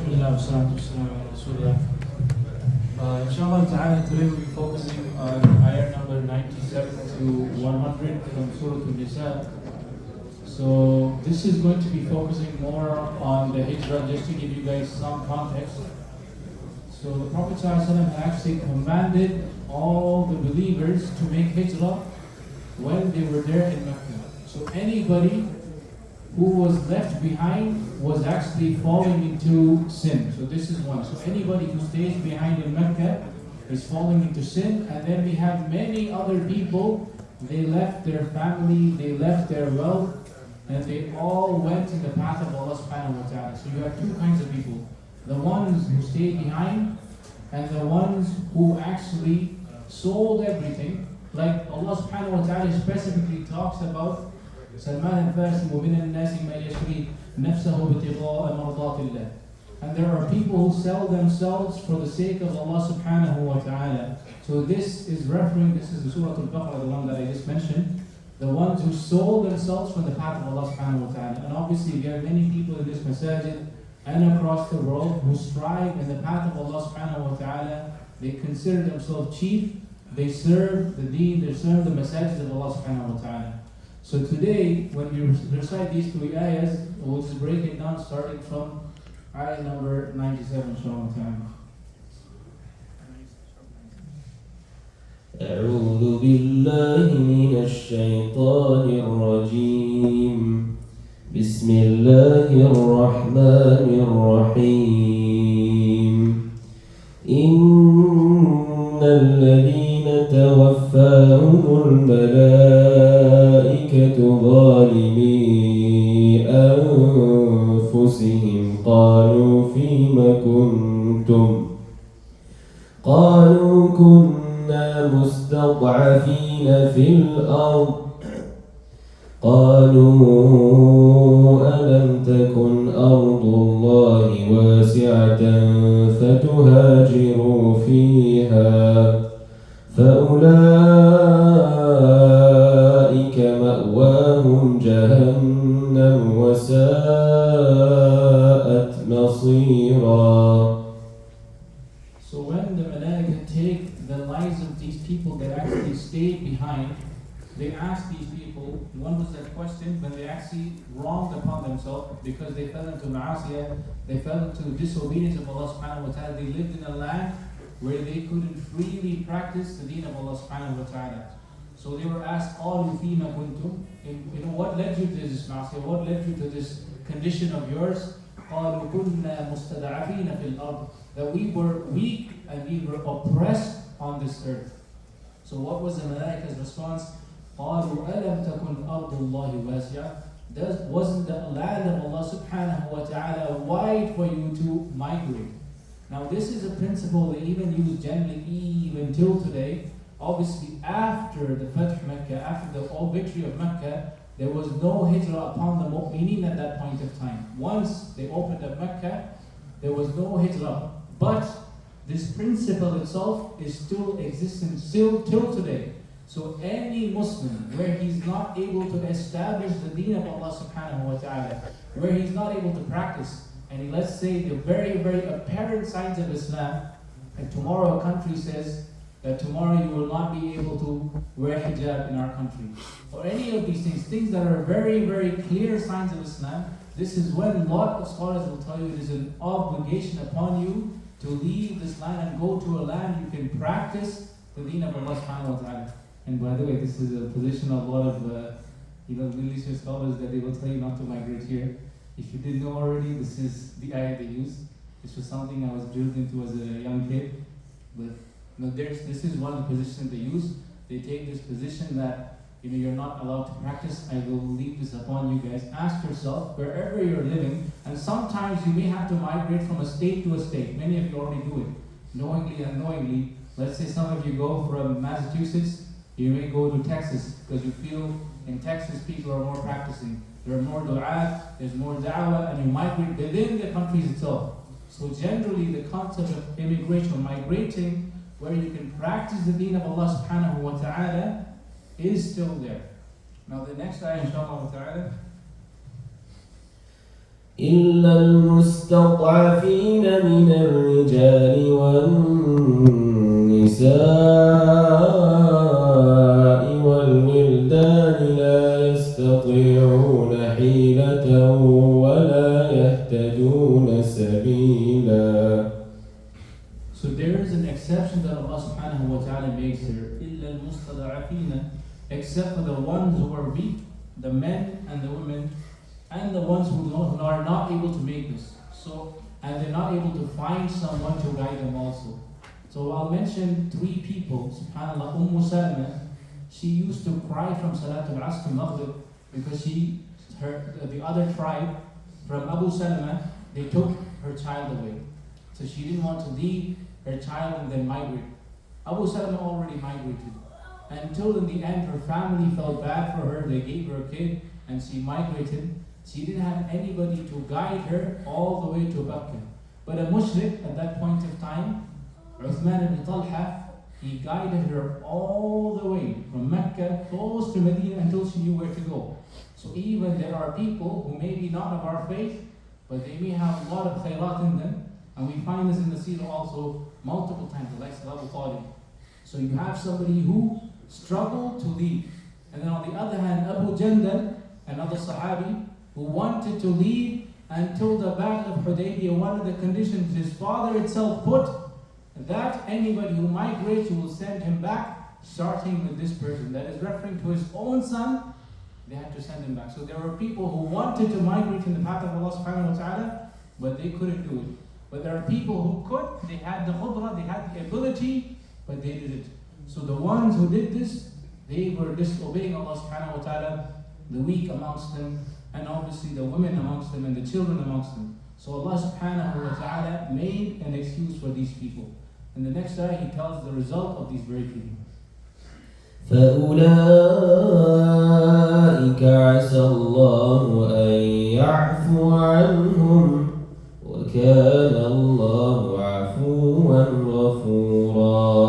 Bismillah wa salatu wassalam ala Rasulullah. Inshallah ta'ala, today we'll be focusing on ayah number 97 to 100 from Sura An-Nisaa. So this is going to be focusing more on the hijrah, just to give you guys some context. So the Prophet ﷺ actually commanded all the believers to make hijrah when they were there in Mecca. So anybody who was left behind was actually falling into sin. So this is one. So anybody who stays behind in Mecca is falling into sin. And then we have many other people, they left their family, they left their wealth, and they all went in the path of Allah subhanahu wa ta'ala. So you have two kinds of people. The ones who stayed behind and the ones who actually sold everything. Like Allah subhanahu wa ta'ala specifically talks about Salman al-Farsi وَمِنَ النَّاسِ مَا يَشْرِي نَفْسَهُ بِتِغَاءَ مَرْضَاتِ اللَّهِ. And there are people who sell themselves for the sake of Allah subhanahu wa ta'ala. So this is the Surah Al-Baqarah, the one that I just mentioned. The ones who sold themselves from the path of Allah subhanahu wa ta'ala. And obviously we have many people in this Masjid and across the world who strive in the path of Allah subhanahu wa ta'ala. They consider themselves chief. They serve the deen, they serve the messages of Allah subhanahu wa ta'ala. So today, when we recite these three ayahs, we'll just break it down starting from ayah number 97, inshallah ta'ala. أعوذ بالله من الشيطان الرجيم بسم الله الرحمن الرحيم إن الذين توفاهم الملائكة ظالمي أنفسهم قالوا فيم كنتم قالوا كنا مستضعفين في الأرض قالوا ألم تكن أرض الله واسعة فتهاجروا فيها فأولئك مأواهم جهنم وساءت مصيرا. So when the malaika take the lives of these people that actually stayed behind, they ask these people, one was that question when they actually wronged upon themselves because they fell into ma'asiyah, they fell into disobedience of Allah subhanahu wa ta'ala. They lived in a land where they couldn't freely practice the deen of Allah subhanahu wa ta'ala. So they were asked, قَالُوا فِيمَ كُنْتُمْ, what led you to this ma'asiyah? What led you to this condition of yours? قَالُوا كُنَّا مُسْتَضْعَفِينَ فِي الْأَرْضِ, that we were weak and we were oppressed on this earth. So what was the malaika's response? قَالُوا أَلَمْ تَكُنْ أَرْضُ اللَّهِ وَاسِعَةً, wasn't the land of Allah subhanahu wa ta'ala wide for you to migrate? Now this is a principle they even use generally even till today. Obviously after the Fath Mecca, after the victory of Mecca, there was no hijrah upon the mu'mineen at that point of time. Once they opened up Mecca, there was no hijrah. But this principle itself is still existent till today. So any Muslim where he's not able to establish the deen of Allah subhanahu wa ta'ala, where he's not able to practice, and let's say the very, very apparent signs of Islam, and tomorrow a country says that tomorrow you will not be able to wear hijab in our country, or any of these things that are very, very clear signs of Islam, this is when a lot of scholars will tell you it is an obligation upon you to leave this land and go to a land you can practice the deen of Allah subhanahu wa ta'ala. And by the way, this is a position of a lot of Middle Eastern scholars that they will tell you not to migrate here. If you didn't know already, this is the ayah they use. This was something I was drilled into as a young kid. But this is one of the positions they use. They take this position that you're not allowed to practice. I will leave this upon you guys. Ask yourself, wherever you're living, and sometimes you may have to migrate from a state to a state. Many of you already do it, knowingly and unknowingly. Let's say some of you go from Massachusetts, you may go to Texas because you feel in Texas people are more practicing. There are more du'at, there's more da'wah, and you migrate within the countries itself. So generally the concept of immigration, migrating, where you can practice the deen of Allah subhanahu wa ta'ala is still there. Now the next ayah inshallah ta'ala. إلا المستضعفين من الرجال والنساء والولدان لا يستطيعون حيلة ولا يهتدون سبيلا. So there is an exception that Allah subhanahu wa ta'ala makes here. إِلَّا الْمُسْتَضْعَفِينَ, except for the ones who are weak, the men and the women, and the ones who are not able to make this. So, and they're not able to find someone to guide them also. So I'll mention three people. SubhanAllah, Salama, she used to cry from Salatul Asr Maghrib because the other tribe from Abu Salama, they took her child away. So she didn't want to leave her child and then migrate. Abu Salama already migrated. Until in the end her family felt bad for her, they gave her a kid and she migrated. She didn't have anybody to guide her all the way to Makkah. But a mushrik at that point of time, Uthman ibn Talha, he guided her all the way from Mecca close to Medina until she knew where to go. So even there are people who may be not of our faith, but they may have a lot of khairat in them. And we find this in the seerah also multiple times, like Abu Talib. So you have somebody who struggled to leave. And then on the other hand, Abu Jandal, another Sahabi, who wanted to leave until the Battle of Hudaybiyah. One of the conditions his father itself put, that anybody who migrates, you will send him back, starting with this person. That is referring to his own son, they had to send him back. So there were people who wanted to migrate in the path of Allah subhanahu wa ta'ala, but they couldn't do it. But there are people who could, they had the khudra, they had the ability, but they didn't. So the ones who did this, they were disobeying Allah subhanahu wa ta'ala, the weak amongst them, and obviously the women amongst them and the children amongst them. So Allah subhanahu wa ta'ala made an excuse for these people. In the next ayah he tells the result of these very people. فأولئك عسى الله أن يعفو عنهم وكان الله عفوا غفورا.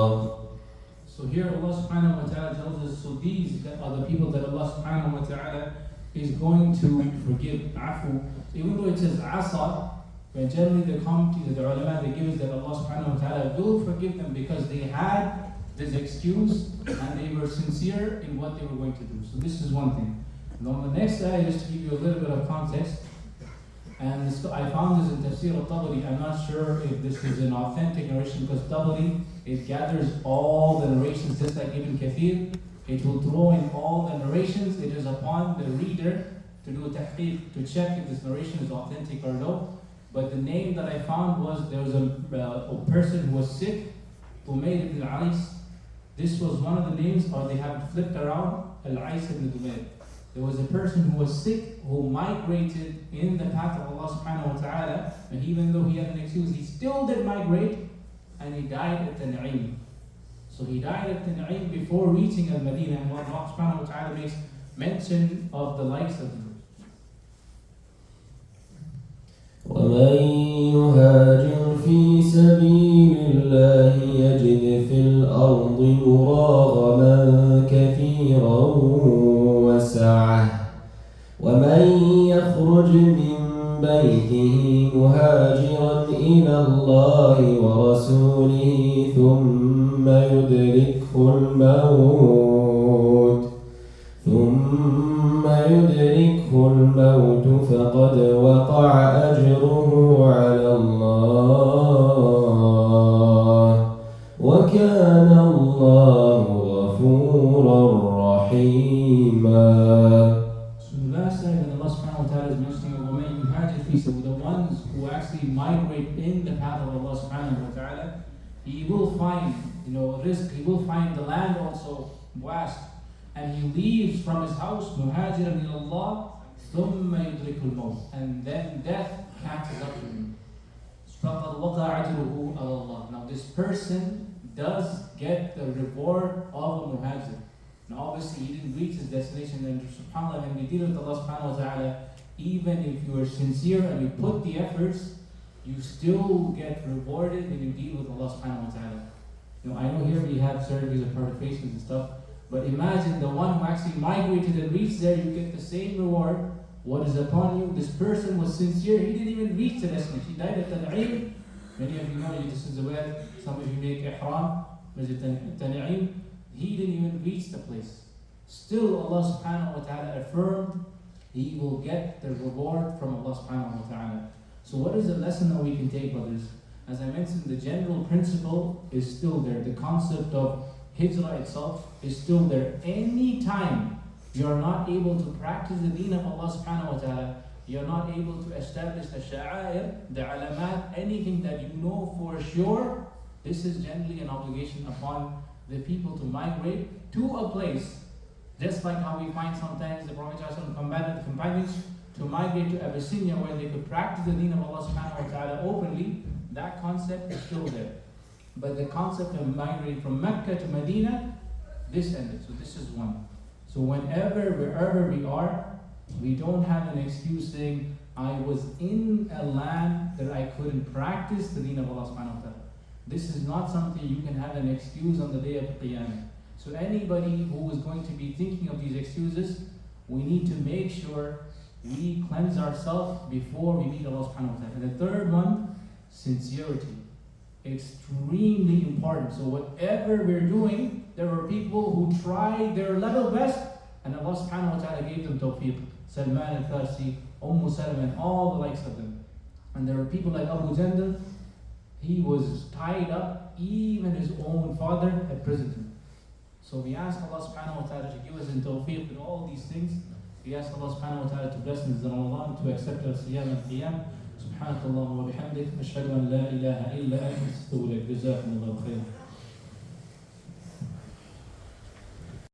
So here Allah subhanahu wa ta'ala tells us, so these are the people that Allah subhanahu wa ta'ala is going to forgive. Afu. Even though it says asa, but generally the commentaries, the ulama, they give us that Allah subhanahu wa ta'ala will forgive them because they had this excuse and they were sincere in what they were going to do. So this is one thing. And on the next ayah, just to give you a little bit of context, and this, I found this in Tafsir al-Tabari. I'm not sure if this is an authentic narration because Tabari, it gathers all the narrations just like Ibn Kathir. It will throw in all the narrations. It is upon the reader to do a tahqiq, to check if this narration is authentic or no. But the name that I found was, there was a person who was sick, Umayr ibn al-Ais. This was one of the names, or they have flipped around, al-Ais ibn Umayr. There was a person who was sick, who migrated in the path of Allah subhanahu wa ta'ala, and even though he had an excuse, he still did migrate, and he died at Tan'im. So he died at Tan'im before reaching al-Madinah, and Allah subhanahu wa ta'ala makes mention of the likes of him. ومن يهاجر في سبيل الله يجد في الأرض مراغما كثيرا وسعة ومن يخرج من بيته مهاجرا إلى الله ورسوله ثم يدركه الموت فقد وقع أجره على الله وكان الله غفورا رحيما. So the last ayah that Allah subhanahu wa ta'ala is mentioning, وَمَنْ يُهَاجِرْ فِي سَبِيلِ, the ones who actually migrate in the path of Allah subhanahu wa ta'ala, he will find, risk, he will find the land also vast, and he leaves from his house, مُهَاجِرًا إِلَى اللَّهِ ثُمَّ يُدْرِكُ الْمَوْتِ, and then death catches up to him. فَقَدْ وَقَعَ أَجْرُهُ عَلَى اللَّهِ. Now this person does get the reward of a muhajir. Now obviously he didn't reach his destination, and subhanAllah, when we deal with Allah subhanahu wa ta'ala, even if you are sincere and you put the efforts, you still get rewarded when you deal with Allah subhanahu wa ta'ala. I know here we have surveys of partifications and stuff, but imagine the one who actually migrated and reached there, you get the same reward what is upon you. This person was sincere, he didn't even reach the destination. He died at Tan'im. Many of you know this is where some of you make ihram, Masjid Tan'im. He didn't even reach the place. Still Allah subhanahu wa ta'ala affirmed he will get the reward from Allah subhanahu wa ta'ala. So what is the lesson that we can take, brothers? As I mentioned, the general principle is still there. The concept of hijrah itself is still there. Any time you're not able to practice the deen of Allah subhanahu wa ta'ala, you're not able to establish the sha'air, the alamat, anything that you know for sure, this is generally an obligation upon the people to migrate to a place. Just like how we find sometimes the Prophet commanded the companions to migrate to Abyssinia where they could practice the deen of Allah subhanahu wa ta'ala openly, that concept is still there. But the concept of migrating from Mecca to Medina, this ended. So this is one. So wherever we are, we don't have an excuse saying, I was in a land that I couldn't practice the deen of Allah subhanahu wa ta'ala. This is not something you can have an excuse on the day of Qiyamah. So anybody who is going to be thinking of these excuses, we need to make sure we cleanse ourselves before we meet Allah subhanahu wa ta'ala. And the third one, sincerity. Extremely important. So whatever we're doing, there were people who tried their level best, and Allah subhanahu wa ta'ala gave them tawfiq. Salman al-Farsi, Salama, and all the likes of them. And there were people like Abu Jandal, he was tied up, even his own father had imprisoned him. So we ask Allah subhanahu wa ta'ala to give us in tawfiq in all these things. We ask Allah subhanahu wa ta'ala to bless us in Ramadan, to accept our siyam and qiyam. سبحانك اللهم وبحمدك أشهد أن لا إله إلا أنت أستغفرك جزاكم الله خيرا